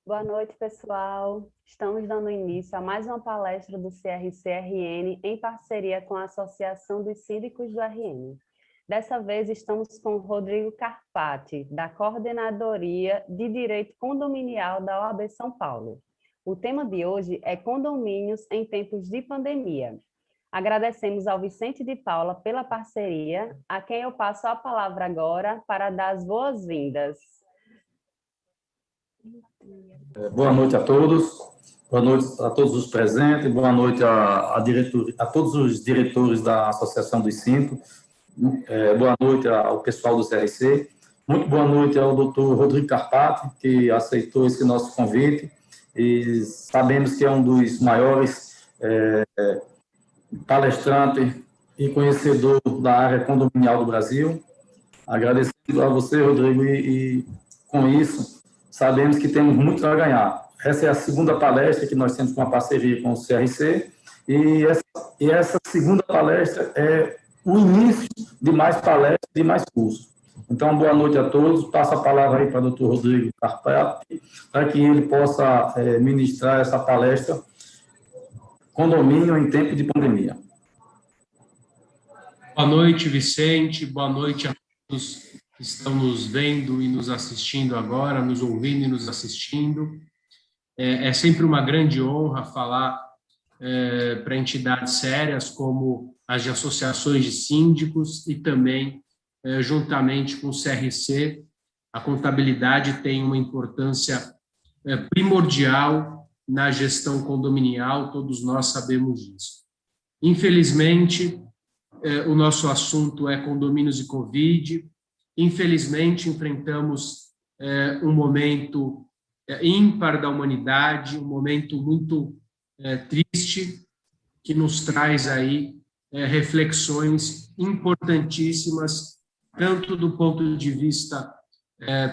Boa noite, pessoal. Estamos dando início a mais uma palestra do CRC-RN em parceria com a Associação dos Síndicos do RN. Dessa vez estamos com o Rodrigo Carpati, da Coordenadoria de Direito Condominial da OAB São Paulo. O tema de hoje é condomínios em tempos de pandemia. Agradecemos ao Vicente de Paula pela parceria, a quem eu passo a palavra agora para dar as boas-vindas. Boa noite a todos, boa noite a todos os presentes, boa noite a todos os diretores da Associação dos Síndicos, boa noite ao pessoal do CRC, muito boa noite ao doutor Rodrigo Carpati, que aceitou esse nosso convite, e sabemos que é um dos maiores palestrantes e conhecedor da área condominial do Brasil. Agradecido a você, Rodrigo, e com isso sabemos que temos muito a ganhar. Essa é a segunda palestra que nós temos com a parceria com o CRC, e essa segunda palestra é o início de mais palestras, de mais cursos. Então, boa noite a todos. Passo a palavra aí para o Dr. Rodrigo Carpati, para que ele possa ministrar essa palestra Condomínio em Tempo de Pandemia. Boa noite, Vicente. Boa noite a todos que estão nos vendo e nos assistindo agora, nos ouvindo e nos assistindo. É sempre uma grande honra falar para entidades sérias como as de associações de síndicos e também, juntamente com o CRC, a contabilidade tem uma importância primordial na gestão condominial, todos nós sabemos disso. Infelizmente, o nosso assunto é condomínios e Covid. Infelizmente, enfrentamos um momento ímpar da humanidade, um momento muito triste, que nos traz aí reflexões importantíssimas, tanto do ponto de vista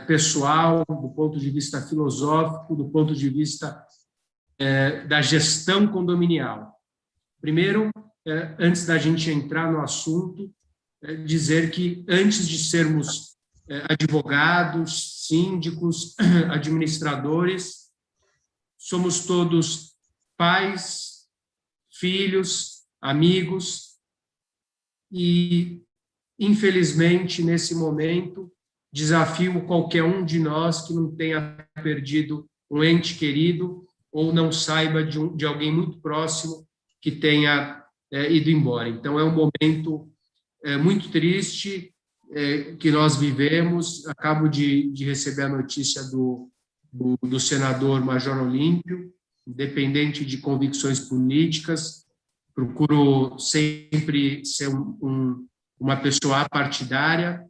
pessoal, do ponto de vista filosófico, do ponto de vista da gestão condominial. Primeiro, antes da gente entrar no assunto, dizer que antes de sermos advogados, síndicos, administradores, somos todos pais, filhos, amigos e, infelizmente, nesse momento, desafio qualquer um de nós que não tenha perdido um ente querido ou não saiba de alguém muito próximo que tenha ido embora. Então, é um momento muito triste que nós vivemos. Acabo de receber a notícia do senador Major Olímpio, independente de convicções políticas, procuro sempre ser uma pessoa apartidária,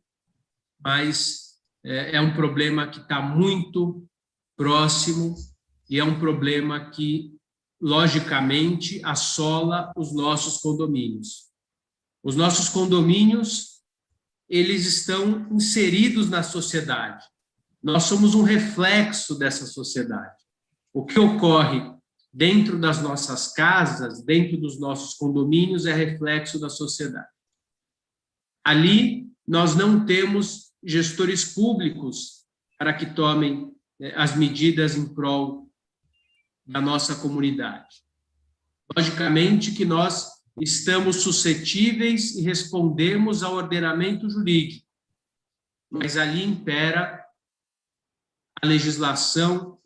mas é um problema que está muito próximo e é um problema que, logicamente, assola os nossos condomínios. Os nossos condomínios, eles estão inseridos na sociedade. Nós somos um reflexo dessa sociedade. O que ocorre dentro das nossas casas, dentro dos nossos condomínios, é reflexo da sociedade. Ali, nós não temos gestores públicos para que tomem as medidas em prol da nossa comunidade. Logicamente que nós estamos suscetíveis e respondemos ao ordenamento jurídico, mas ali impera a legislação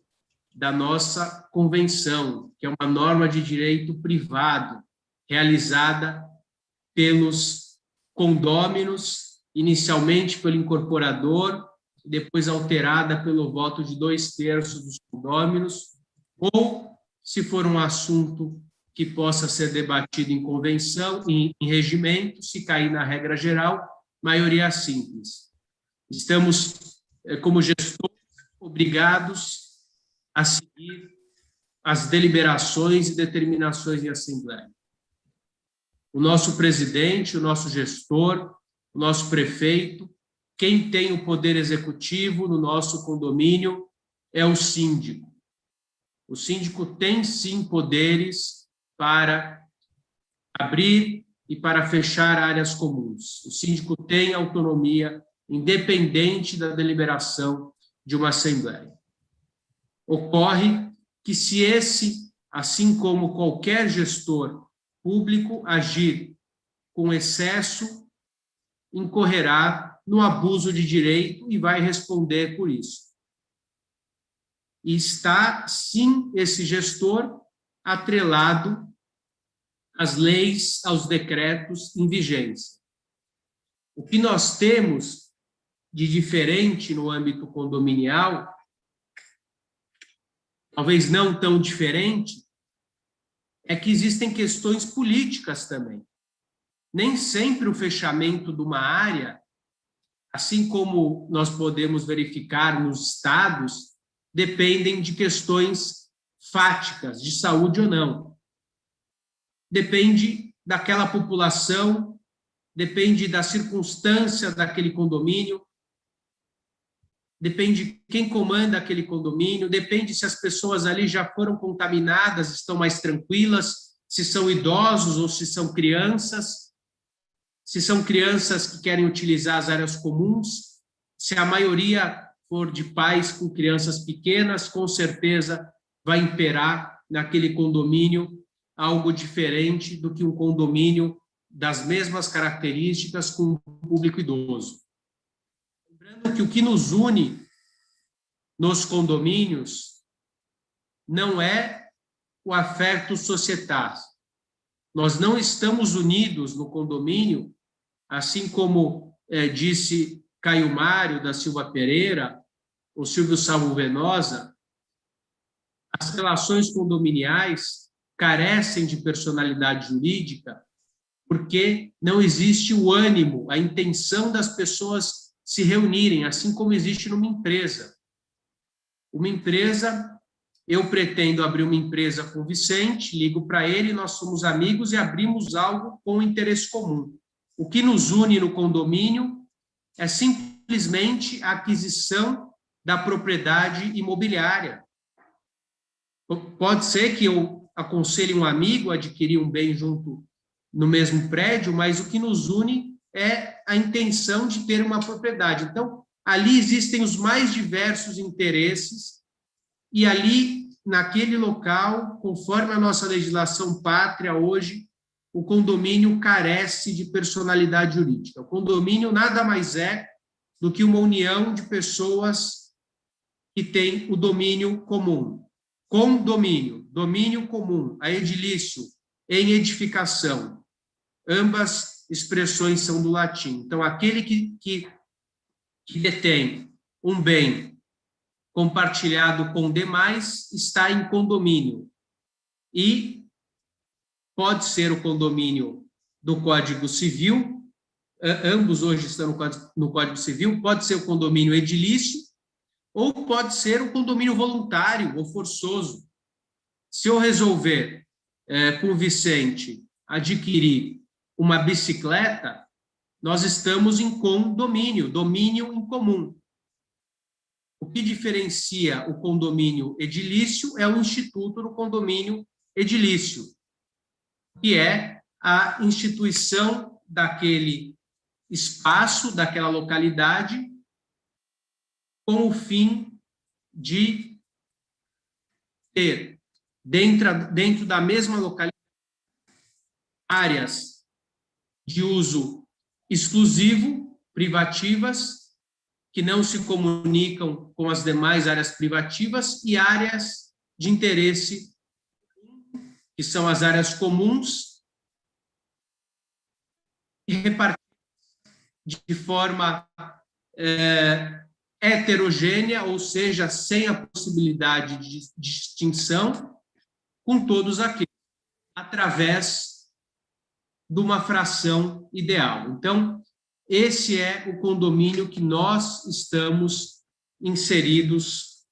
da nossa convenção, que é uma norma de direito privado, realizada pelos condôminos, inicialmente pelo incorporador, depois alterada pelo voto de 2/3 dos condôminos, ou, se for um assunto que possa ser debatido em convenção, em regimento, se cair na regra geral, maioria simples. Estamos, como gestores, obrigados a seguir as deliberações e determinações de assembleia. O nosso presidente, o nosso gestor, o nosso prefeito, quem tem o poder executivo no nosso condomínio é o síndico. O síndico tem, sim, poderes para abrir e para fechar áreas comuns. O síndico tem autonomia independente da deliberação de uma assembleia. Ocorre que se esse, assim como qualquer gestor público, agir com excesso, incorrerá no abuso de direito e vai responder por isso. E está, sim, esse gestor atrelado às leis, aos decretos em vigência. O que nós temos de diferente no âmbito condominial, talvez não tão diferente, é que existem questões políticas também. Nem sempre o fechamento de uma área, assim como nós podemos verificar nos estados, dependem de questões fáticas, de saúde ou não. Depende daquela população, depende da circunstância daquele condomínio, depende de quem comanda aquele condomínio, depende se as pessoas ali já foram contaminadas, estão mais tranquilas, se são idosos ou se são crianças que querem utilizar as áreas comuns, se a maioria for de pais com crianças pequenas, com certeza vai imperar naquele condomínio algo diferente do que um condomínio das mesmas características com um público idoso. Lembrando que o que nos une nos condomínios não é o affectus societatis. Nós não estamos unidos no condomínio, assim como disse Caio Mário da Silva Pereira, ou Silvio Salvo Venosa, as relações condominiais carecem de personalidade jurídica porque não existe o ânimo, a intenção das pessoas se reunirem, assim como existe numa empresa. Uma empresa, eu pretendo abrir uma empresa com o Vicente, ligo para ele, nós somos amigos e abrimos algo com interesse comum. O que nos une no condomínio é simplesmente a aquisição da propriedade imobiliária. Pode ser que eu aconselhe um amigo a adquirir um bem junto no mesmo prédio, mas o que nos une é a intenção de ter uma propriedade. Então, ali existem os mais diversos interesses e ali, naquele local, conforme a nossa legislação pátria hoje, o condomínio carece de personalidade jurídica. O condomínio nada mais é do que uma união de pessoas que têm o domínio comum. Condomínio, domínio comum, a edilício, em edificação. Ambas expressões são do latim. Então, aquele que detém um bem compartilhado com demais está em condomínio. E pode ser o condomínio do Código Civil, ambos hoje estão no Código Civil, pode ser o condomínio edilício, ou pode ser o condomínio voluntário ou forçoso. Se eu resolver, com o Vicente, adquirir uma bicicleta, nós estamos em condomínio, domínio em comum. O que diferencia o condomínio edilício é o instituto do condomínio edilício, que é a instituição daquele espaço, daquela localidade, com o fim de ter, dentro da mesma localidade, áreas de uso exclusivo, privativas, que não se comunicam com as demais áreas privativas, e áreas de interesse, que são as áreas comuns, e repartidas de forma heterogênea, ou seja, sem a possibilidade de distinção, com todos aqueles, através de uma fração ideal. Então, esse é o condomínio que nós estamos inseridos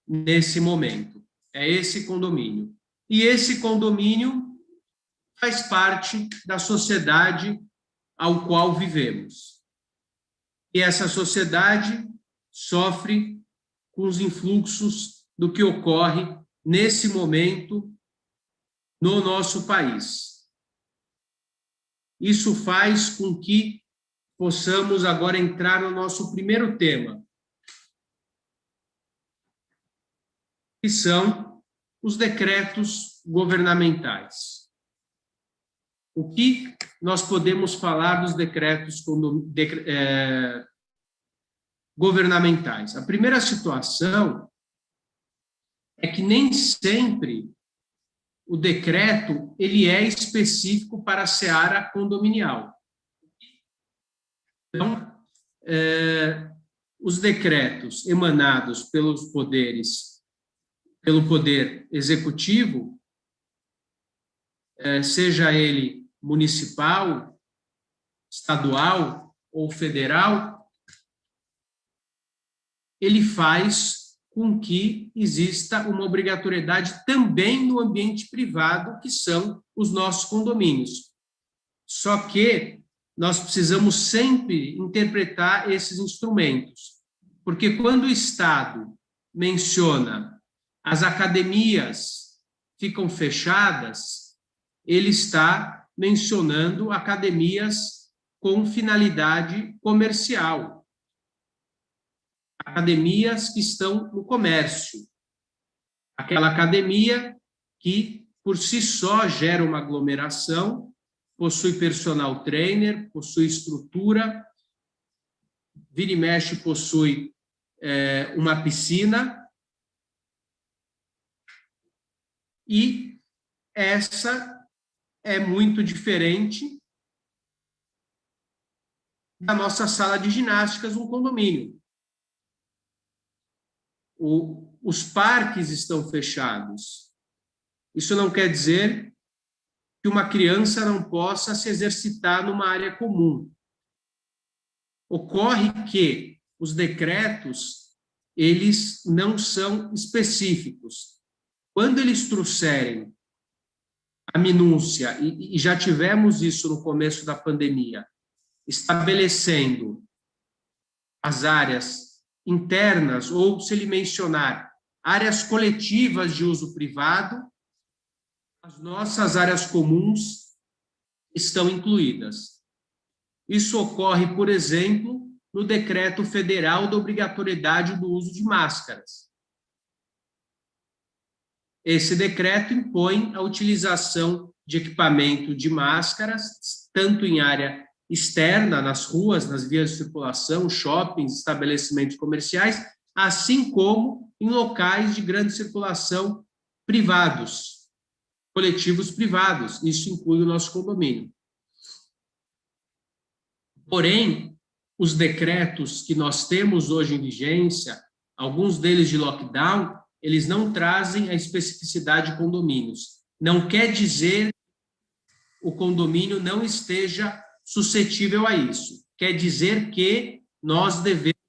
nesse momento. É esse condomínio. E esse condomínio faz parte da sociedade ao qual vivemos. E essa sociedade sofre com os influxos do que ocorre nesse momento no nosso país. Isso faz com que possamos agora entrar no nosso primeiro tema, que são os decretos governamentais. O que nós podemos falar dos decretos governamentais? A primeira situação é que nem sempre o decreto ele é específico para a seara condominial. Então, os decretos emanados pelos poderes, pelo poder executivo, seja ele municipal, estadual ou federal, ele faz com que exista uma obrigatoriedade também no ambiente privado, que são os nossos condomínios. Só que nós precisamos sempre interpretar esses instrumentos, porque quando o Estado menciona as academias ficam fechadas, ele está mencionando academias com finalidade comercial, academias que estão no comércio, aquela academia que, por si só, gera uma aglomeração, possui personal trainer, possui estrutura, vira e mexe possui uma piscina, e essa é muito diferente da nossa sala de ginásticas no condomínio. Os parques estão fechados. Isso não quer dizer que uma criança não possa se exercitar numa área comum. Ocorre que os decretos, eles não são específicos. Quando eles trouxerem a minúcia, e já tivemos isso no começo da pandemia, estabelecendo as áreas internas, ou se ele mencionar áreas coletivas de uso privado, as nossas áreas comuns estão incluídas. Isso ocorre, por exemplo, no decreto federal da obrigatoriedade do uso de máscaras. Esse decreto impõe a utilização de equipamento de máscaras, tanto em área externa, nas ruas, nas vias de circulação, shoppings, estabelecimentos comerciais, assim como em locais de grande circulação privados, coletivos privados. Isso inclui o nosso condomínio. Porém, os decretos que nós temos hoje em vigência, alguns deles de lockdown, eles não trazem a especificidade de condomínios. Não quer dizer que o condomínio não esteja suscetível a isso. Quer dizer que nós devemos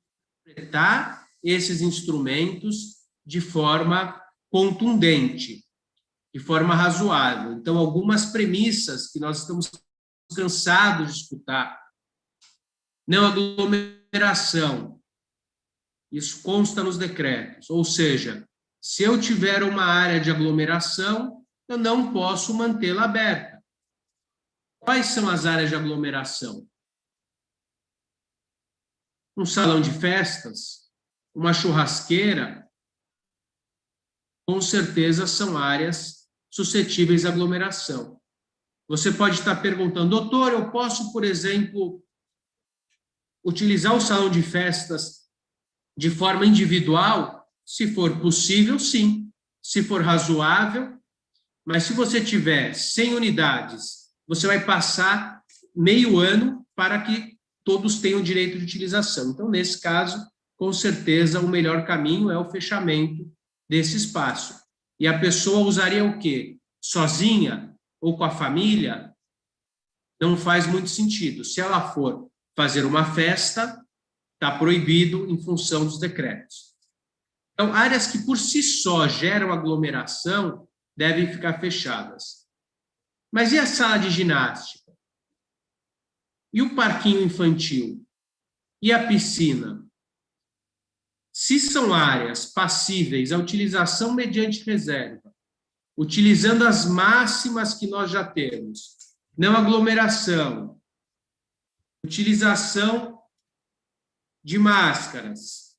interpretar esses instrumentos de forma contundente, de forma razoável. Então, algumas premissas que nós estamos cansados de escutar. Não aglomeração. Isso consta nos decretos. Ou seja, se eu tiver uma área de aglomeração, eu não posso mantê-la aberta. Quais são as áreas de aglomeração? Um salão de festas, uma churrasqueira, com certeza são áreas suscetíveis à aglomeração. Você pode estar perguntando, doutor, eu posso, por exemplo, utilizar o salão de festas de forma individual? Se for possível, sim. Se for razoável, mas se você tiver 100 unidades, você vai passar meio ano para que todos tenham direito de utilização. Então, nesse caso, com certeza, o melhor caminho é o fechamento desse espaço. E a pessoa usaria o quê? Sozinha ou com a família? Não faz muito sentido. Se ela for fazer uma festa, está proibido em função dos decretos. Então, áreas que por si só geram aglomeração devem ficar fechadas. Mas e a sala de ginástica? E o parquinho infantil? E a piscina? Se são áreas passíveis à utilização mediante reserva, utilizando as máximas que nós já temos, não aglomeração, utilização de máscaras,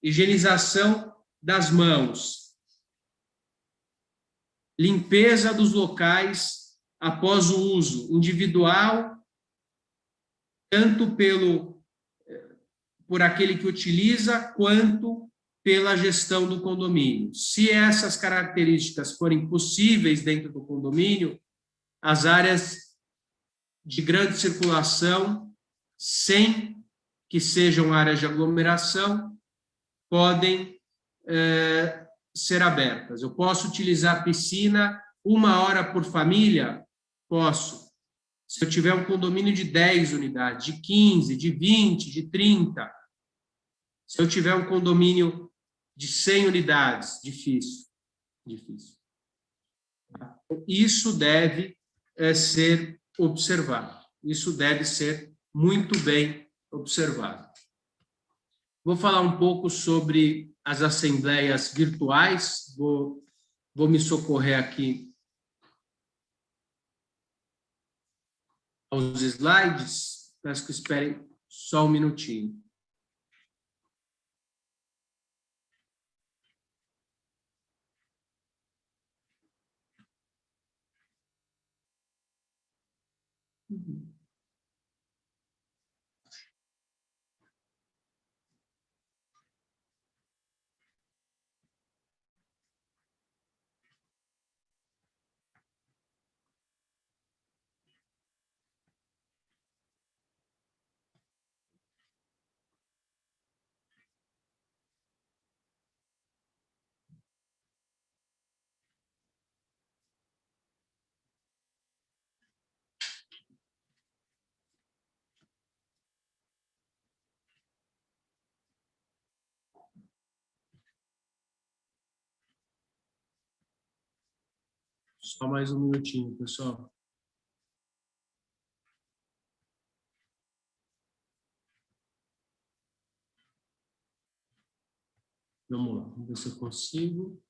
higienização das mãos, limpeza dos locais após o uso individual, tanto por aquele que utiliza, quanto pela gestão do condomínio. Se essas características forem possíveis dentro do condomínio, as áreas de grande circulação, sem que sejam áreas de aglomeração, podem ser abertas. Eu posso utilizar a piscina 1 hora por família? Posso. Se eu tiver um condomínio de 10 unidades, de 15, de 20, de 30. Se eu tiver um condomínio de 100 unidades, difícil. Isso deve ser observado. Isso deve ser muito bem observado. Vou falar um pouco sobre as assembleias virtuais. Vou me socorrer aqui aos slides. Peço que esperem só um minutinho. Só mais um minutinho, pessoal. Vamos lá, vamos ver se eu consigo.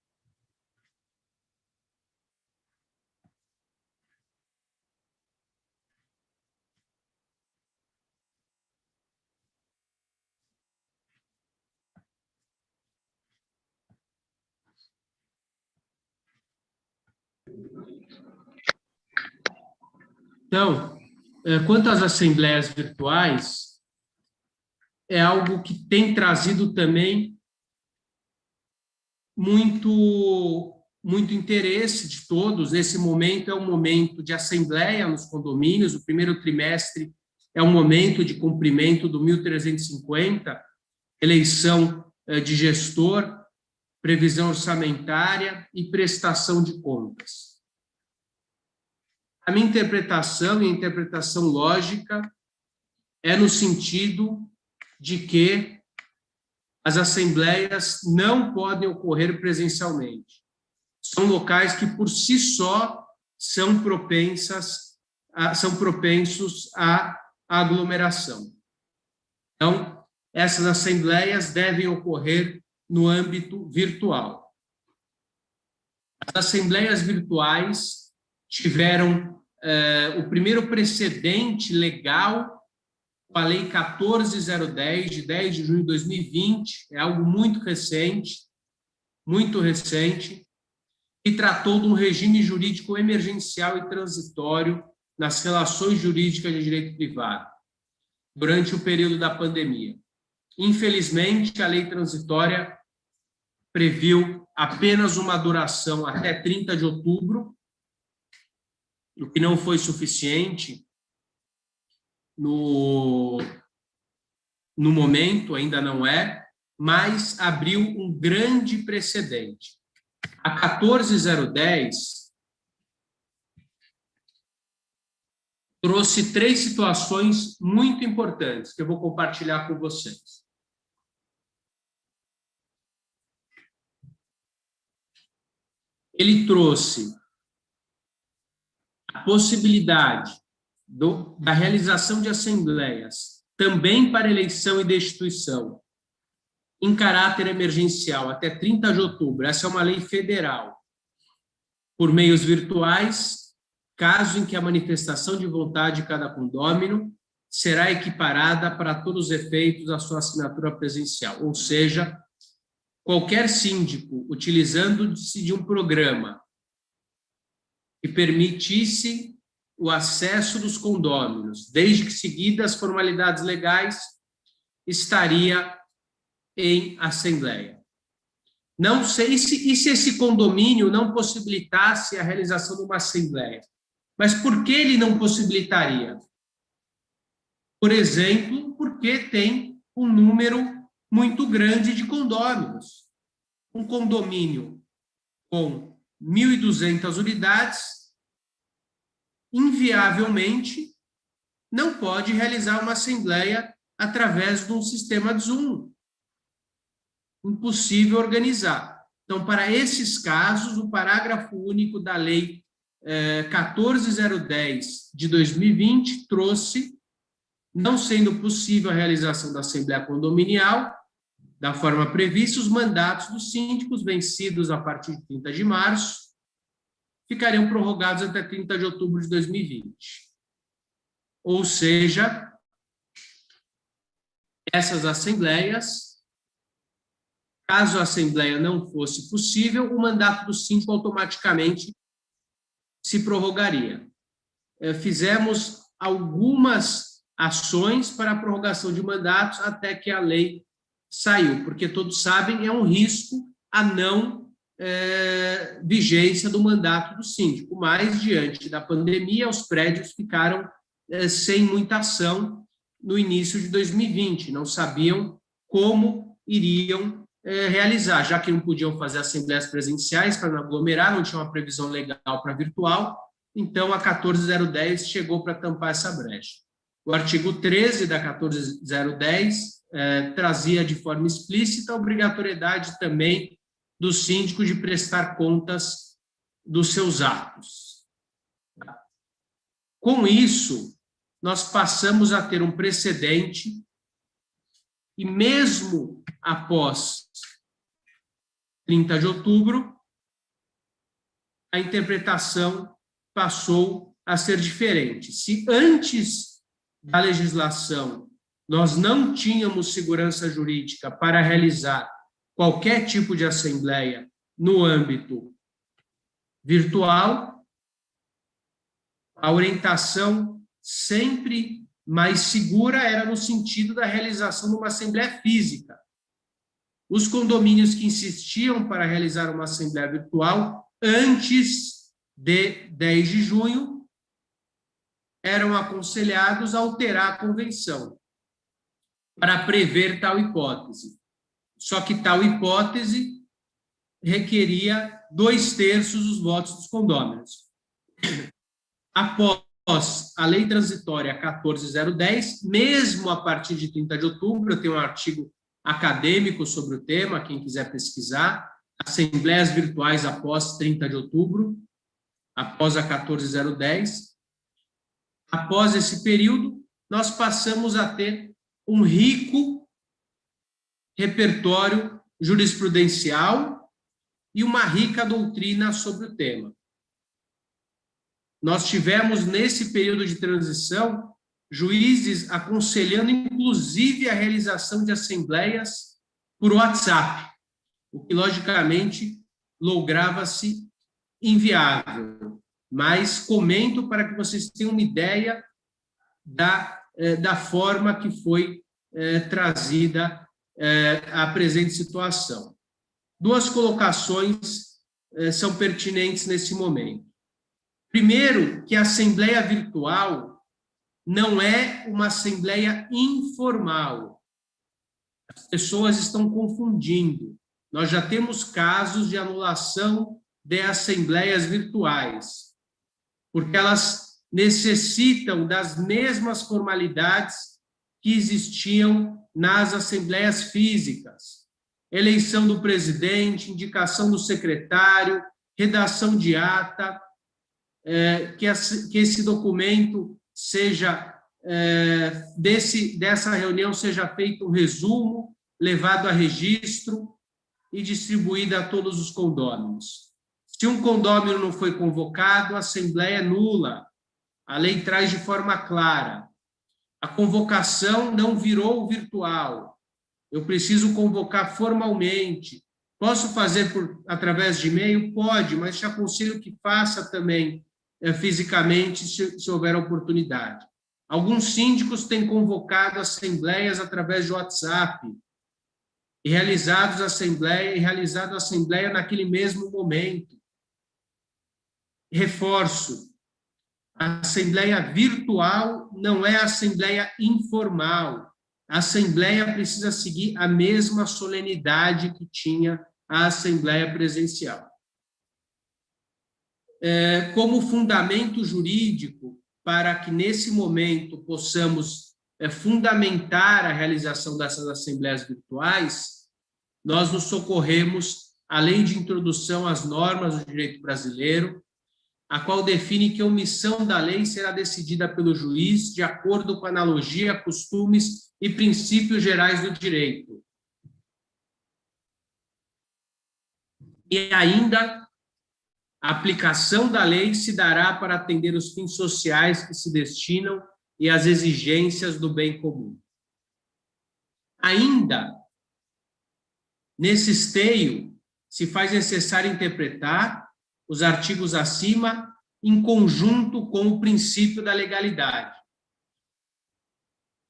Então, quanto às assembleias virtuais, é algo que tem trazido também muito interesse de todos. Nesse momento é um momento de assembleia nos condomínios. O primeiro trimestre é um momento de cumprimento do 1350, eleição de gestor, previsão orçamentária e prestação de contas. A minha interpretação, e a interpretação lógica, é no sentido de que as assembleias não podem ocorrer presencialmente. São locais que, por si só, são propensos à aglomeração. Então, essas assembleias devem ocorrer no âmbito virtual. As assembleias virtuais tiveram o primeiro precedente legal com a Lei 14.010, de 10 de junho de 2020, é algo muito recente, e tratou de um regime jurídico emergencial e transitório nas relações jurídicas de direito privado, durante o período da pandemia. Infelizmente, a lei transitória previu apenas uma duração até 30 de outubro, o que não foi suficiente no momento, ainda não é, mas abriu um grande precedente. A 14.010 trouxe 3 situações muito importantes que eu vou compartilhar com vocês. Ele trouxe a possibilidade da realização de assembleias também para eleição e destituição em caráter emergencial até 30 de outubro. Essa é uma lei federal. Por meios virtuais, caso em que a manifestação de vontade de cada condômino será equiparada para todos os efeitos à sua assinatura presencial, ou seja, qualquer síndico utilizando-se de um programa que permitisse o acesso dos condôminos, desde que seguidas as formalidades legais, estaria em assembleia. Não sei se esse condomínio não possibilitasse a realização de uma assembleia. Mas por que ele não possibilitaria? Por exemplo, porque tem um número muito grande de condôminos. Um condomínio com 1.200 unidades, inviavelmente, não pode realizar uma assembleia através de um sistema de Zoom. Impossível organizar. Então, para esses casos, o parágrafo único da Lei 14.010 de 2020 trouxe, não sendo possível a realização da Assembleia Condominial, da forma prevista, os mandatos dos síndicos vencidos a partir de 30 de março ficariam prorrogados até 30 de outubro de 2020. Ou seja, essas assembleias, caso a assembleia não fosse possível, o mandato do síndico automaticamente se prorrogaria. Fizemos algumas ações para a prorrogação de mandatos até que a lei saiu, porque todos sabem, é um risco a não vigência do mandato do síndico, mas diante da pandemia, os prédios ficaram sem muita ação no início de 2020, não sabiam como iriam realizar, já que não podiam fazer assembleias presenciais para não aglomerar, não tinha uma previsão legal para virtual, então a 14.010 chegou para tampar essa brecha. O artigo 13 da 14.010 trazia de forma explícita a obrigatoriedade também do síndico de prestar contas dos seus atos. Com isso, nós passamos a ter um precedente e mesmo após 30 de outubro, a interpretação passou a ser diferente. Se antes da legislação nós não tínhamos segurança jurídica para realizar qualquer tipo de assembleia no âmbito virtual, a orientação sempre mais segura era no sentido da realização de uma assembleia física. Os condomínios que insistiam para realizar uma assembleia virtual antes de 10 de junho eram aconselhados a alterar a convenção para prever tal hipótese. Só que tal hipótese requeria 2/3 dos votos dos condôminos. Após a Lei Transitória 14.010, mesmo a partir de 30 de outubro, eu tenho um artigo acadêmico sobre o tema, quem quiser pesquisar, assembleias virtuais após 30 de outubro, após a 14.010. Após esse período, nós passamos a ter um rico repertório jurisprudencial e uma rica doutrina sobre o tema. Nós tivemos, nesse período de transição, juízes aconselhando, inclusive, a realização de assembleias por WhatsApp, o que, logicamente, lograva-se inviável. Mas comento para que vocês tenham uma ideia da forma que foi trazida a presente situação. 2 colocações são pertinentes nesse momento. Primeiro, que a assembleia virtual não é uma assembleia informal. As pessoas estão confundindo. Nós já temos casos de anulação de assembleias virtuais, porque elas necessitam das mesmas formalidades que existiam nas assembleias físicas. Eleição do presidente, indicação do secretário, redação de ata, que esse documento seja, dessa reunião seja feito um resumo, levado a registro e distribuído a todos os condôminos. Se um condômino não foi convocado, a assembleia é nula. A lei traz de forma clara. A convocação não virou virtual. Eu preciso convocar formalmente. Posso fazer através de e-mail? Pode, mas te aconselho que faça também fisicamente, se houver oportunidade. Alguns síndicos têm convocado assembleias através de WhatsApp e realizado a assembleia naquele mesmo momento. Reforço, a assembleia virtual não é assembleia informal. A assembleia precisa seguir a mesma solenidade que tinha a assembleia presencial. Como fundamento jurídico, para que nesse momento possamos fundamentar a realização dessas assembleias virtuais, nós nos socorremos à Lei de Introdução às Normas do Direito Brasileiro, a qual define que a omissão da lei será decidida pelo juiz de acordo com a analogia, costumes e princípios gerais do direito. E ainda, a aplicação da lei se dará para atender os fins sociais que se destinam e as exigências do bem comum. Ainda, nesse esteio, se faz necessário interpretar os artigos acima em conjunto com o princípio da legalidade,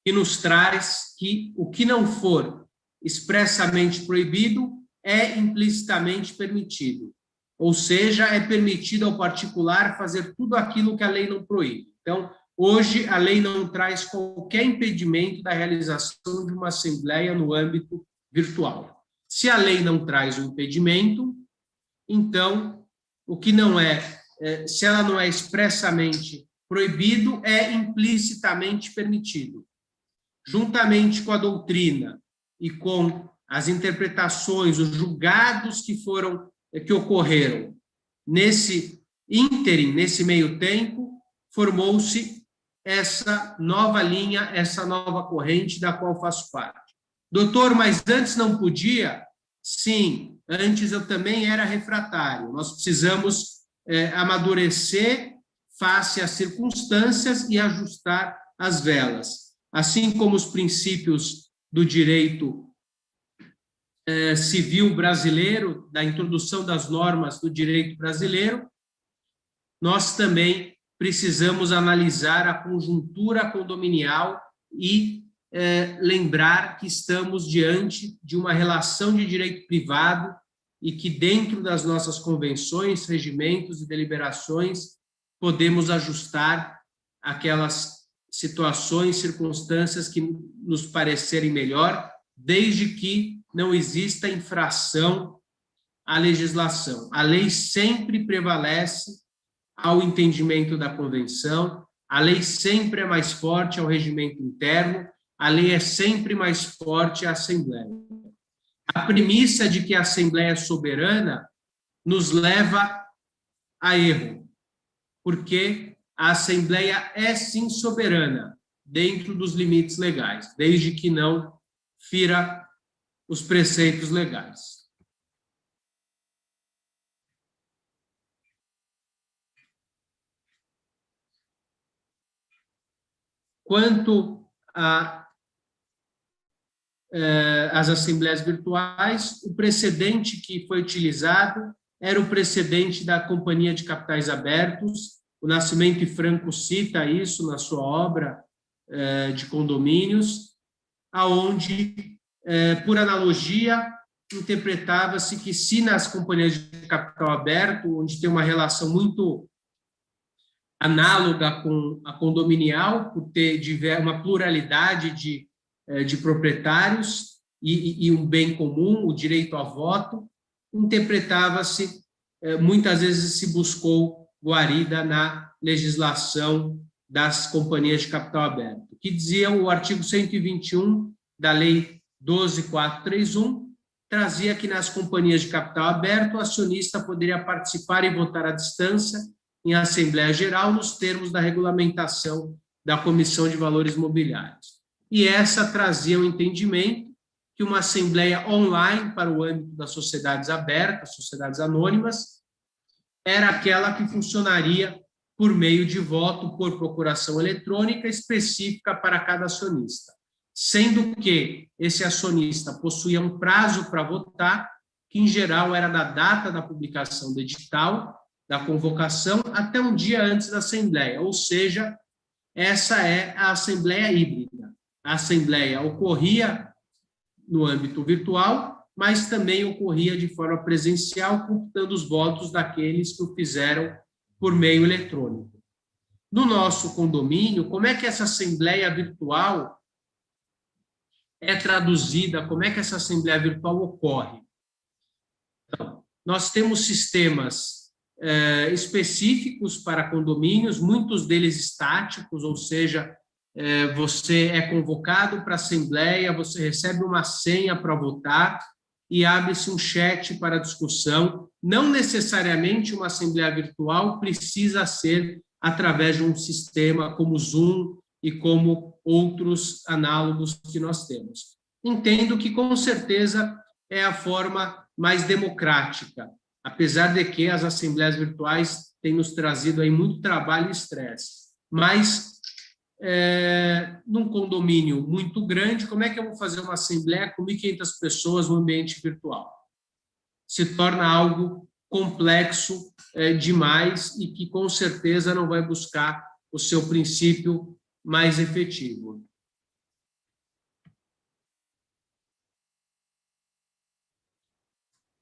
que nos traz que o que não for expressamente proibido é implicitamente permitido, ou seja, é permitido ao particular fazer tudo aquilo que a lei não proíbe. Então, hoje, a lei não traz qualquer impedimento da realização de uma assembleia no âmbito virtual. Se a lei não traz um impedimento, então, o que não se ela não é expressamente proibido, é implicitamente permitido. Juntamente com a doutrina e com as interpretações, os julgados que ocorreram nesse ínterim, nesse meio tempo, formou-se essa nova linha, essa nova corrente da qual faço parte. Doutor, mas antes não podia? Sim, antes eu também era refratário. Nós precisamos amadurecer face às circunstâncias e ajustar as velas. Assim como os princípios do direito civil brasileiro, da introdução das normas do direito brasileiro, nós também precisamos analisar a conjuntura condominial e lembrar que estamos diante de uma relação de direito privado e que dentro das nossas convenções, regimentos e deliberações podemos ajustar aquelas situações, circunstâncias que nos parecerem melhor, desde que não exista infração à legislação. A lei sempre prevalece ao entendimento da convenção, a lei sempre é mais forte ao regimento interno, a lei é sempre mais forte à Assembleia. A premissa de que a Assembleia é soberana nos leva a erro, porque a Assembleia é sim soberana, dentro dos limites legais, desde que não fira os preceitos legais. Quanto às assembleias virtuais, o precedente que foi utilizado era o precedente da Companhia de Capitais Abertos. O Nascimento e Franco cita isso na sua obra de condomínios, aonde, por analogia, interpretava-se que se nas companhias de capital aberto, onde tem uma relação muito análoga com a condominial, por ter uma pluralidade de proprietários e um bem comum, o direito a voto, interpretava-se, muitas vezes se buscou guarida na legislação das companhias de capital aberto, que dizia o artigo 121 da Lei 12.431, trazia que nas companhias de capital aberto o acionista poderia participar e votar à distância em Assembleia Geral nos termos da regulamentação da Comissão de Valores Mobiliários. E essa trazia o entendimento que uma assembleia online para o âmbito das sociedades abertas, sociedades anônimas, era aquela que funcionaria por meio de voto por procuração eletrônica específica para cada acionista, sendo que esse acionista possuía um prazo para votar, que em geral era da data da publicação do edital, da convocação, até um dia antes da Assembleia, ou seja, essa é a Assembleia híbrida. A Assembleia ocorria no âmbito virtual, mas também ocorria de forma presencial, computando os votos daqueles que o fizeram por meio eletrônico. No nosso condomínio, como é que essa Assembleia virtual é traduzida, como é que essa Assembleia virtual ocorre? Então, nós temos sistemas específicos para condomínios, muitos deles estáticos, ou seja, você é convocado para a Assembleia, você recebe uma senha para votar e abre-se um chat para discussão. Não necessariamente uma Assembleia virtual precisa ser através de um sistema como Zoom e como outros análogos que nós temos. Entendo que, com certeza, é a forma mais democrática, apesar de que as assembleias virtuais têm nos trazido aí muito trabalho e estresse. Mas, num condomínio muito grande, como é que eu vou fazer uma assembleia com 1.500 pessoas no ambiente virtual? Se torna algo complexo demais e que, com certeza, não vai buscar o seu princípio mais efetivo.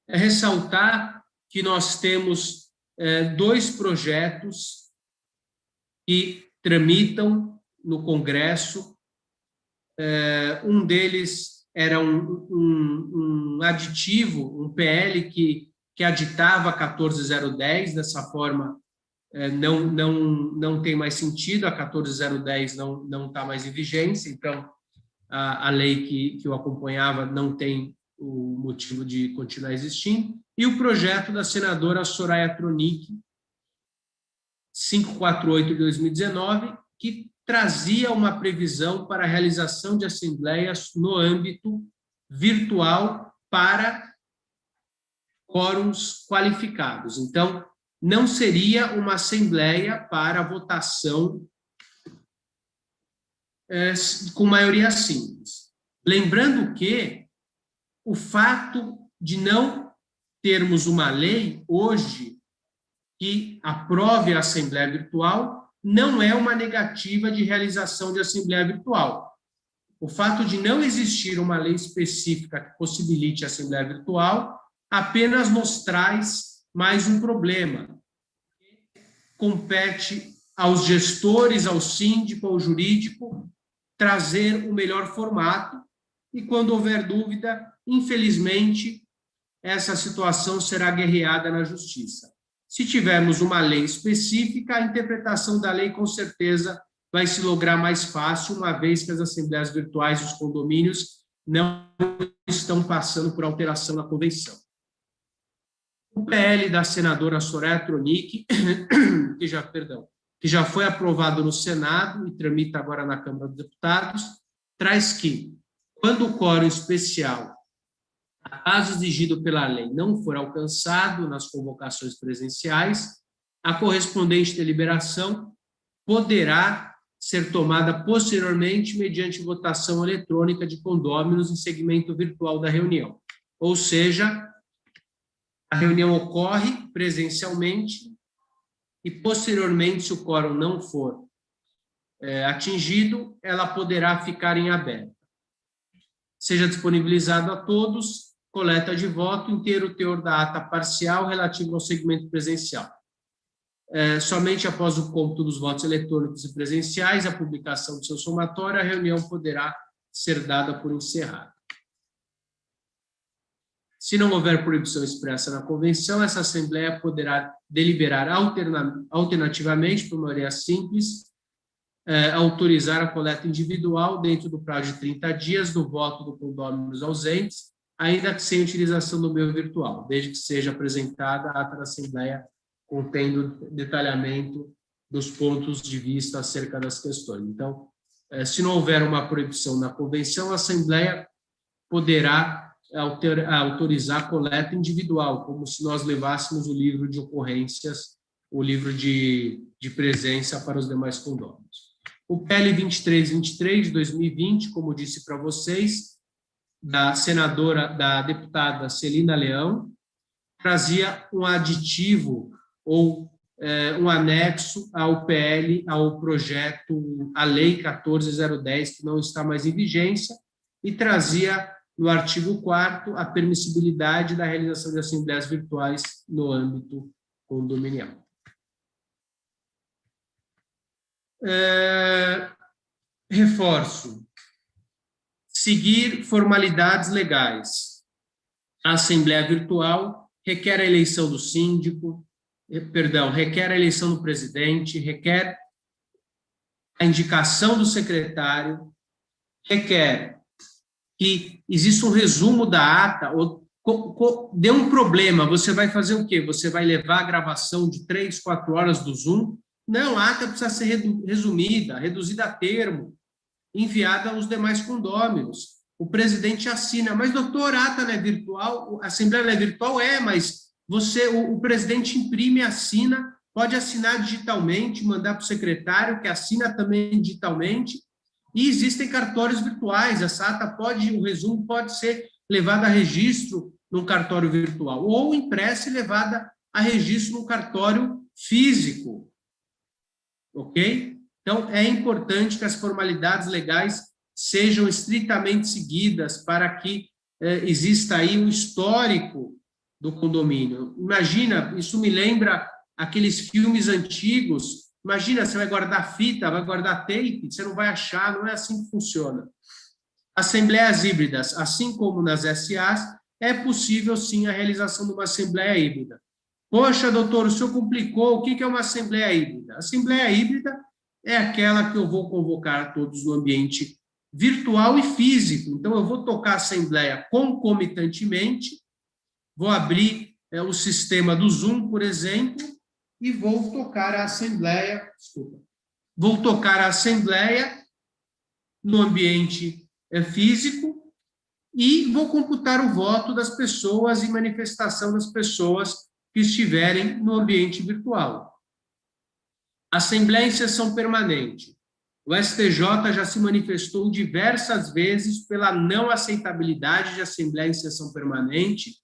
É ressaltar que nós temos 2 projetos que tramitam no Congresso. Um deles era um aditivo, um PL que aditava 14010, dessa forma não tem mais sentido, a 14010 não está mais em vigência, então a lei que o acompanhava não tem o motivo de continuar existindo, e o projeto da senadora Soraya Tronic, 548 de 2019, que trazia uma previsão para a realização de assembleias no âmbito virtual para quórums qualificados. Então, não seria uma assembleia para votação com maioria simples. Lembrando que o fato de não termos uma lei hoje que aprove a assembleia virtual não é uma negativa de realização de assembleia virtual. O fato de não existir uma lei específica que possibilite a assembleia virtual apenas nos traz mais um problema. Compete aos gestores, ao síndico, ao jurídico, trazer o melhor formato e, quando houver dúvida, infelizmente, essa situação será guerreada na justiça. Se tivermos uma lei específica, a interpretação da lei, com certeza, vai se lograr mais fácil, uma vez que as assembleias virtuais dos condomínios não estão passando por alteração na convenção. O PL da senadora Soraya Tronic, que já foi aprovado no Senado e tramita agora na Câmara dos Deputados, traz que, quando o quórum especial, a caso exigido pela lei, não for alcançado nas convocações presenciais, a correspondente deliberação poderá ser tomada posteriormente mediante votação eletrônica de condôminos em segmento virtual da reunião. Ou seja, a reunião ocorre presencialmente e, posteriormente, se o quórum não for atingido, ela poderá ficar em aberto. Seja disponibilizado a todos, coleta de voto, inteiro teor da ata parcial relativo ao segmento presencial. Somente após o cômputo dos votos eletrônicos e presenciais, a publicação do seu somatório, a reunião poderá ser dada por encerrada. Se não houver proibição expressa na convenção, essa Assembleia poderá deliberar alternativamente, por maioria simples, autorizar a coleta individual dentro do prazo de 30 dias do voto do condôminos ausentes, ainda que sem utilização do meio virtual, desde que seja apresentada a ata da Assembleia contendo detalhamento dos pontos de vista acerca das questões. Então, se não houver uma proibição na convenção, a Assembleia poderá autorizar a coleta individual, como se nós levássemos o livro de ocorrências o livro de presença para os demais condôminos. O PL 2323 de 2020, como disse para vocês, da deputada Celina Leão, trazia um aditivo ou um anexo ao PL, ao projeto, a Lei 14.010, que não está mais em vigência, e trazia, no artigo 4º, a permissibilidade da realização de assembleias virtuais no âmbito condominial. Reforço. Seguir formalidades legais. A assembleia virtual requer a eleição do síndico, requer a eleição do presidente, requer a indicação do secretário, requer que exista um resumo da ata, ou deu um problema, você vai fazer o quê? Você vai levar a gravação de 3, 4 horas do Zoom? Não, a ata precisa ser resumida, reduzida a termo, enviada aos demais condôminos. O presidente assina, mas, doutor, a ata não é virtual, a assembleia não é virtual? Mas o presidente imprime, assina, pode assinar digitalmente, mandar para o secretário, que assina também digitalmente, e existem cartórios virtuais, essa ata o resumo pode ser levado a registro num cartório virtual, ou impressa e levada a registro num cartório físico, ok? Então, é importante que as formalidades legais sejam estritamente seguidas para que exista aí um histórico do condomínio. Imagina, isso me lembra aqueles filmes antigos. Imagina, você vai guardar fita, vai guardar tape, você não vai achar, não é assim que funciona. Assembleias híbridas, assim como nas SAs, é possível sim a realização de uma assembleia híbrida. Poxa, doutor, o senhor complicou, o que é uma assembleia híbrida? Assembleia híbrida é aquela que eu vou convocar todos no ambiente virtual e físico. Então, eu vou tocar a assembleia concomitantemente, vou abrir o sistema do Zoom, por exemplo, e vou tocar a assembleia, vou tocar a assembleia no ambiente físico e vou computar o voto das pessoas e manifestação das pessoas que estiverem no ambiente virtual. Assembleia em sessão permanente. O STJ já se manifestou diversas vezes pela não aceitabilidade de assembleia em sessão permanente,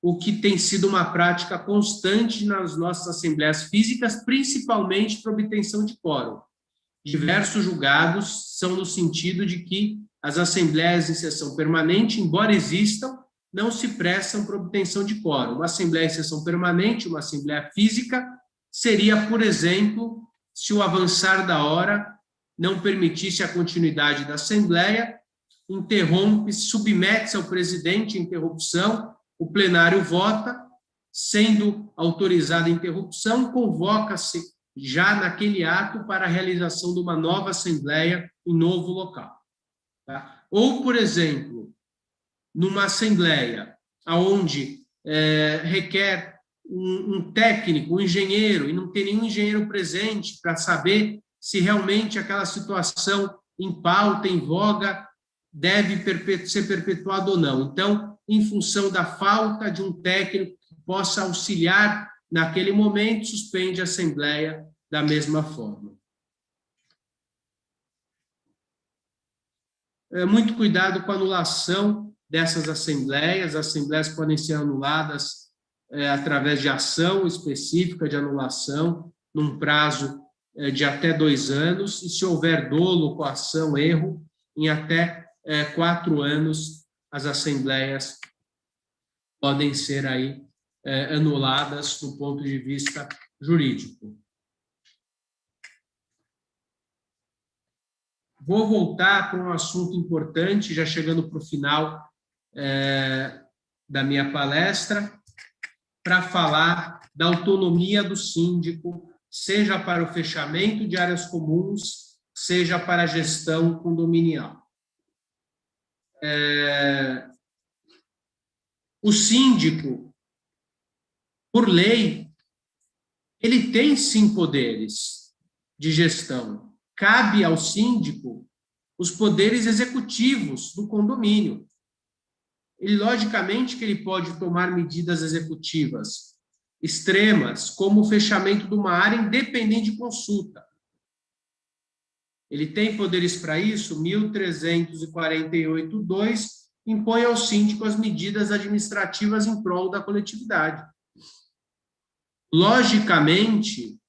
o que tem sido uma prática constante nas nossas assembleias físicas, principalmente para obtenção de quórum. Diversos julgados são no sentido de que as assembleias em sessão permanente, embora existam, não se prestam para obtenção de quórum. Uma assembleia em sessão permanente, uma assembleia física, seria, por exemplo, se o avançar da hora não permitisse a continuidade da assembleia, interrompe, submete-se ao presidente a interrupção, o plenário vota, sendo autorizada a interrupção, convoca-se já naquele ato para a realização de uma nova assembleia em novo local. Tá? Ou, por exemplo, numa assembleia onde requer um técnico, um engenheiro, e não tem nenhum engenheiro presente para saber se realmente aquela situação em pauta, em voga, deve ser perpetuada ou não. Então, em função da falta de um técnico que possa auxiliar naquele momento, suspende a assembleia da mesma forma. Muito cuidado com a anulação dessas assembleias. As assembleias podem ser anuladas através de ação específica de anulação, num prazo de até 2 anos, e se houver dolo, coação, erro, em até 4 anos, as assembleias podem ser aí anuladas do ponto de vista jurídico. Vou voltar para um assunto importante, já chegando para o final da minha palestra, para falar da autonomia do síndico, seja para o fechamento de áreas comuns, seja para a gestão condominial. O síndico, por lei, ele tem sim poderes de gestão. Cabe ao síndico os poderes executivos do condomínio. Ele, logicamente, que ele pode tomar medidas executivas extremas, como o fechamento de uma área independente de consulta. Ele tem poderes para isso? 1348.2 impõe ao síndico as medidas administrativas em prol da coletividade. Logicamente,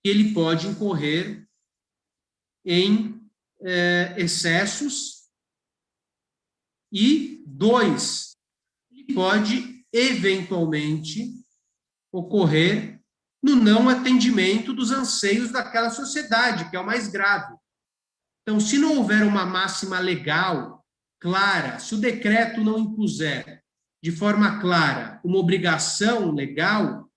ele pode incorrer em excessos e, 2, ele pode, eventualmente, ocorrer no não atendimento dos anseios daquela sociedade, que é o mais grave. Então, se não houver uma máxima legal clara, se o decreto não impuser de forma clara uma obrigação legal,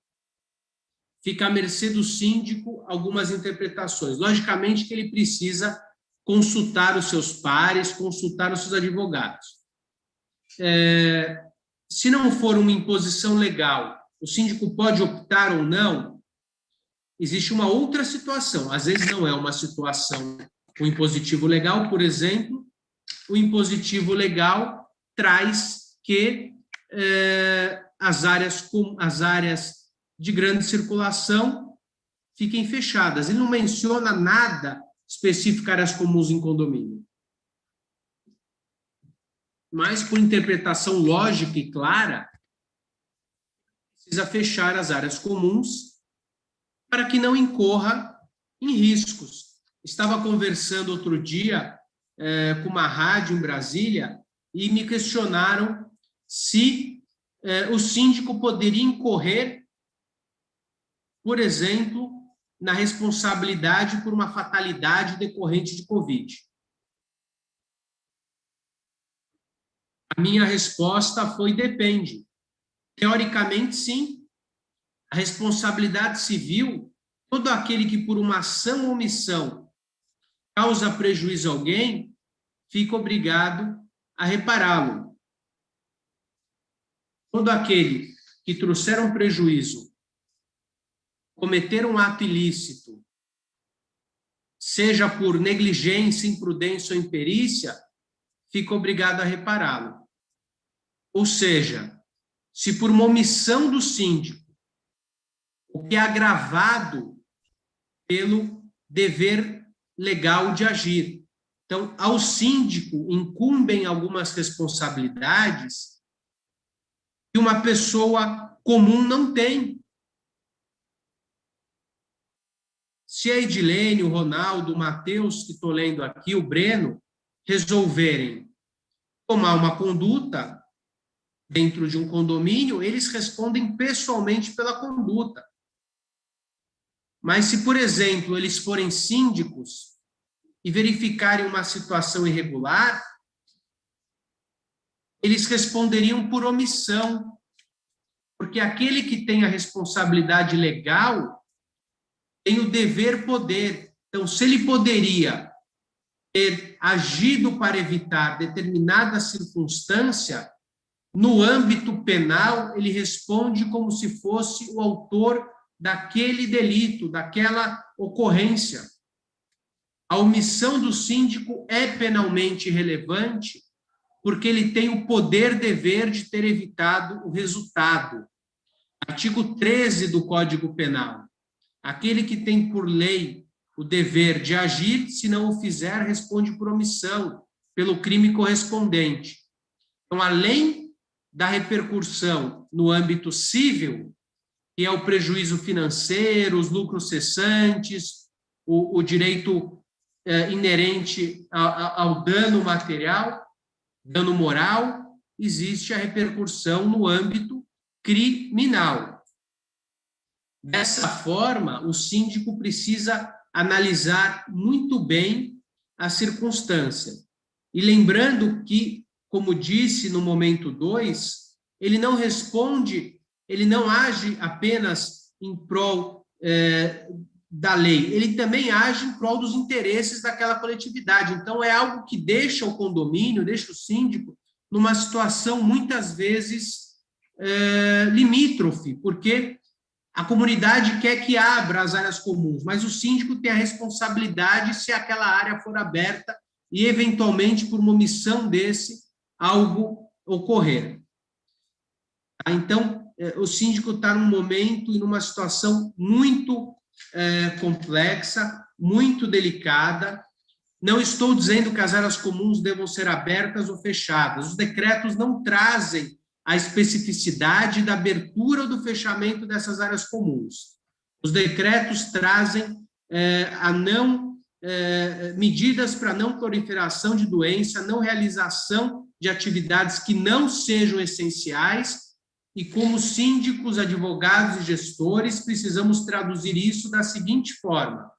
fica à mercê do síndico algumas interpretações. Logicamente que ele precisa consultar os seus pares, consultar os seus advogados. Se não for uma imposição legal, o síndico pode optar ou não? Existe uma outra situação, às vezes não é uma situação com impositivo legal, por exemplo, o impositivo legal traz que as áreas de grande circulação fiquem fechadas. Ele não menciona nada específico áreas comuns em condomínio. Mas, por interpretação lógica e clara, precisa fechar as áreas comuns para que não incorra em riscos. Estava conversando outro dia com uma rádio em Brasília e me questionaram se o síndico poderia incorrer, por exemplo, na responsabilidade por uma fatalidade decorrente de Covid. A minha resposta foi: depende. Teoricamente, sim. A responsabilidade civil, todo aquele que por uma ação ou omissão causa prejuízo a alguém, fica obrigado a repará-lo. Todo aquele que trouxer um prejuízo, cometer um ato ilícito, seja por negligência, imprudência ou imperícia, fica obrigado a repará-lo. Ou seja, se por uma omissão do síndico, o que é agravado pelo dever legal de agir. Então, ao síndico incumbem algumas responsabilidades que uma pessoa comum não tem. Se a Edilene, o Ronaldo, o Matheus, que estou lendo aqui, o Breno, resolverem tomar uma conduta dentro de um condomínio, eles respondem pessoalmente pela conduta. Mas se, por exemplo, eles forem síndicos e verificarem uma situação irregular, eles responderiam por omissão, porque aquele que tem a responsabilidade legal tem o dever poder. Então, se ele poderia ter agido para evitar determinada circunstância, no âmbito penal, ele responde como se fosse o autor daquele delito, daquela ocorrência. A omissão do síndico é penalmente relevante porque ele tem o poder-dever de ter evitado o resultado. Artigo 13 do Código Penal. Aquele que tem por lei o dever de agir, se não o fizer, responde por omissão, pelo crime correspondente. Então, além da repercussão no âmbito civil, que é o prejuízo financeiro, os lucros cessantes, o direito inerente ao dano material, dano moral, existe a repercussão no âmbito criminal. Dessa forma, o síndico precisa analisar muito bem a circunstância. E lembrando que, como disse no momento 2, ele não responde, ele não age apenas em prol da lei, ele também age em prol dos interesses daquela coletividade. Então, é algo que deixa o condomínio, deixa o síndico, numa situação, muitas vezes, limítrofe, porque a comunidade quer que abra as áreas comuns, mas o síndico tem a responsabilidade se aquela área for aberta e, eventualmente, por uma omissão desse, algo ocorrer. Então, o síndico está num momento e numa situação muito complexa, muito delicada. Não estou dizendo que as áreas comuns devam ser abertas ou fechadas. Os decretos não trazem a especificidade da abertura ou do fechamento dessas áreas comuns. Os decretos trazem medidas para não proliferação de doença, não realização de atividades que não sejam essenciais, e como síndicos, advogados e gestores, precisamos traduzir isso da seguinte forma: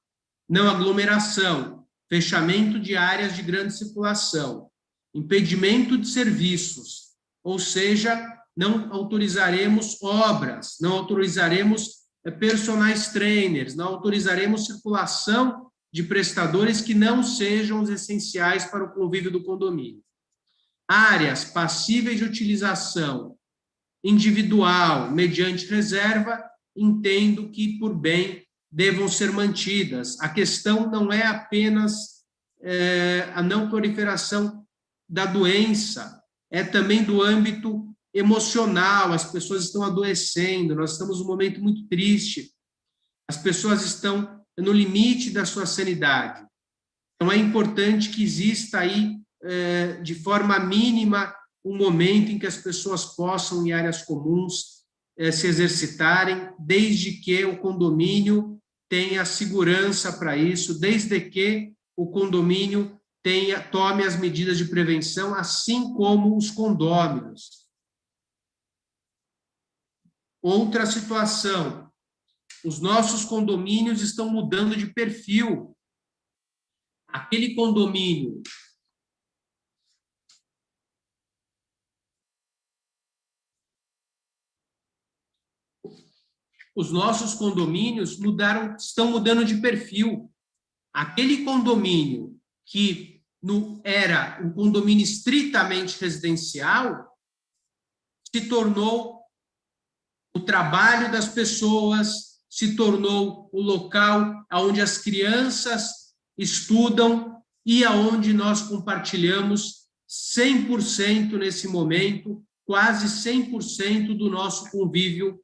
não aglomeração, fechamento de áreas de grande circulação, impedimento de serviços, ou seja, não autorizaremos obras, não autorizaremos personagens trainers, não autorizaremos circulação de prestadores que não sejam os essenciais para o convívio do condomínio. Áreas passíveis de utilização individual, mediante reserva, entendo que, por bem, devam ser mantidas. A questão não é apenas a não proliferação da doença, é também do âmbito emocional. As pessoas estão adoecendo, nós estamos num momento muito triste, as pessoas estão no limite da sua sanidade. Então, é importante que exista aí, de forma mínima, um momento em que as pessoas possam, em áreas comuns, se exercitarem, desde que o condomínio tenha segurança para isso, desde que o condomínio tome as medidas de prevenção, assim como os condôminos. Outra situação, os nossos condomínios estão mudando de perfil. Aquele condomínio os nossos condomínios estão mudando de perfil. Aquele condomínio que era um condomínio estritamente residencial se tornou o trabalho das pessoas, se tornou o local onde as crianças estudam e aonde nós compartilhamos 100% nesse momento, quase 100% do nosso convívio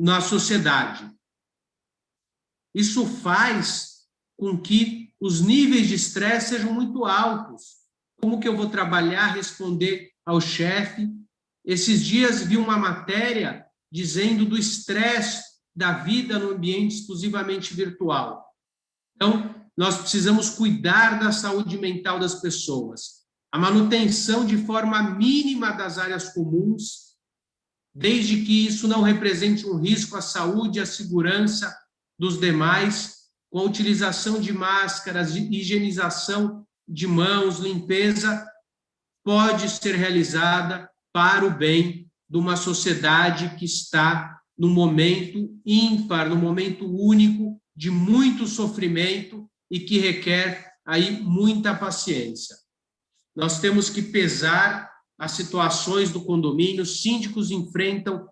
na sociedade. Isso faz com que os níveis de estresse sejam muito altos. Como que eu vou trabalhar, responder ao chefe? Esses dias vi uma matéria dizendo do estresse da vida no ambiente exclusivamente virtual. Então, nós precisamos cuidar da saúde mental das pessoas. A manutenção de forma mínima das áreas comuns, desde que isso não represente um risco à saúde e à segurança dos demais, com a utilização de máscaras, de higienização de mãos, limpeza, pode ser realizada para o bem de uma sociedade que está num momento ímpar, num momento único, de muito sofrimento e que requer aí muita paciência. Nós temos que pesar as situações do condomínio, os síndicos enfrentam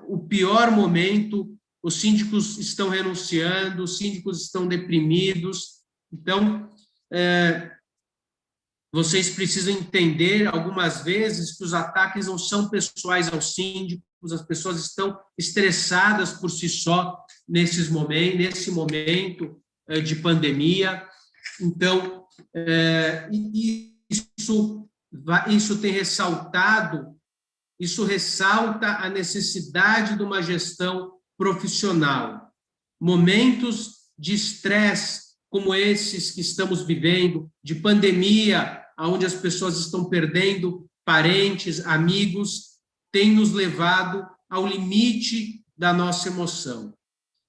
o pior momento, os síndicos estão renunciando, os síndicos estão deprimidos. Então, vocês precisam entender, algumas vezes, que os ataques não são pessoais aos síndicos, as pessoas estão estressadas por si só nesse momento de pandemia. Então, isso tem ressaltado, isso ressalta a necessidade de uma gestão profissional. Momentos de estresse como esses que estamos vivendo, de pandemia, onde as pessoas estão perdendo parentes, amigos, têm nos levado ao limite da nossa emoção.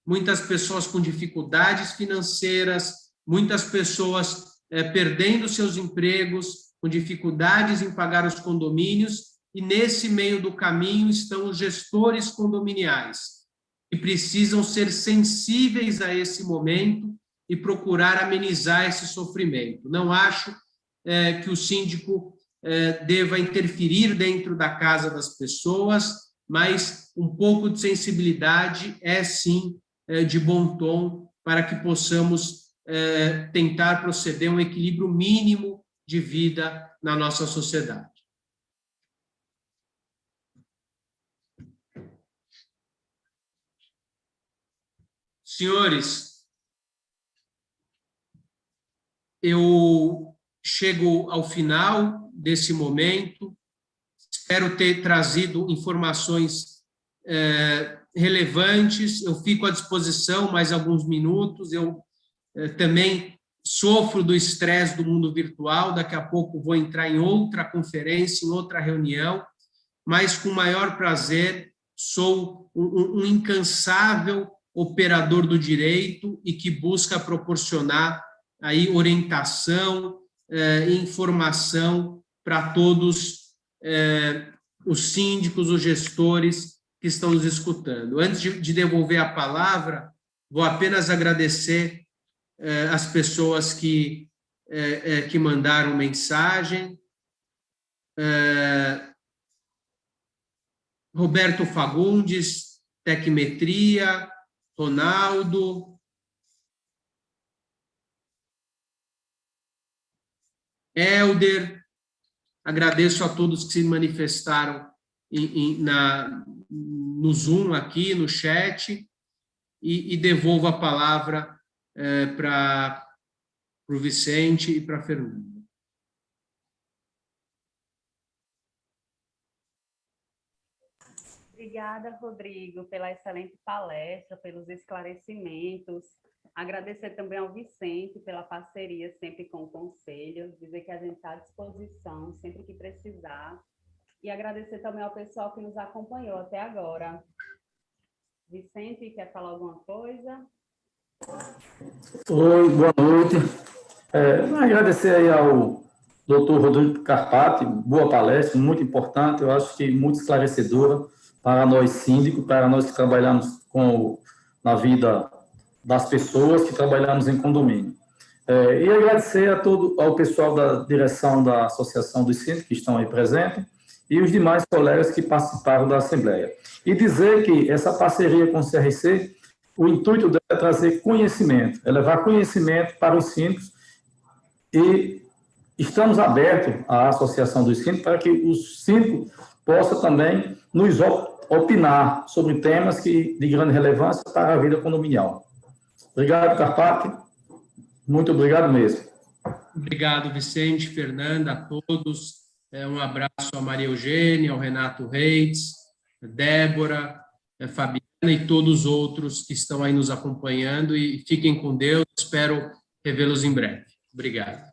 Muitas pessoas com dificuldades financeiras, muitas pessoas perdendo seus empregos, com dificuldades em pagar os condomínios, e nesse meio do caminho estão os gestores condominiais, que precisam ser sensíveis a esse momento e procurar amenizar esse sofrimento. Não acho que o síndico deva interferir dentro da casa das pessoas, mas um pouco de sensibilidade é, sim, de bom tom, para que possamos tentar proceder a um equilíbrio mínimo de vida na nossa sociedade. Senhores, eu chego ao final desse momento, espero ter trazido informações relevantes, eu fico à disposição mais alguns minutos, eu também sofro do estresse do mundo virtual, daqui a pouco vou entrar em outra conferência, em outra reunião, mas com maior prazer, sou um incansável operador do direito e que busca proporcionar aí orientação, informação para todos os síndicos, os gestores que estão nos escutando. Antes de devolver a palavra, vou apenas agradecer as pessoas que mandaram mensagem. Roberto Fagundes, Tecmetria, Ronaldo, Helder, agradeço a todos que se manifestaram no Zoom aqui, no chat, e devolvo a palavra para o Vicente e para a Fernanda. Obrigada, Rodrigo, pela excelente palestra, pelos esclarecimentos. Agradecer também ao Vicente pela parceria sempre com o Conselho, dizer que a gente está à disposição sempre que precisar. E agradecer também ao pessoal que nos acompanhou até agora. Vicente, quer falar alguma coisa? Oi, boa noite. Agradecer aí ao doutor Rodrigo Carpati, boa palestra, muito importante, eu acho que muito esclarecedora para nós síndicos, para nós que trabalhamos na vida das pessoas, que trabalhamos em condomínio. E agradecer ao pessoal da direção da Associação dos Síndicos, que estão aí presentes, e os demais colegas que participaram da Assembleia. E dizer que essa parceria com o CRC, o intuito dela é trazer conhecimento, é levar conhecimento para os síndicos, e estamos abertos à Associação dos Síndicos para que os síndicos possam também nos opinar sobre temas de grande relevância para a vida condominial. Obrigado, Carpati. Muito obrigado mesmo. Obrigado, Vicente, Fernanda, a todos. Um abraço a Maria Eugênia, ao Renato Reis, a Débora, a Fabiana e todos os outros que estão aí nos acompanhando. E fiquem com Deus, espero revê-los em breve. Obrigado.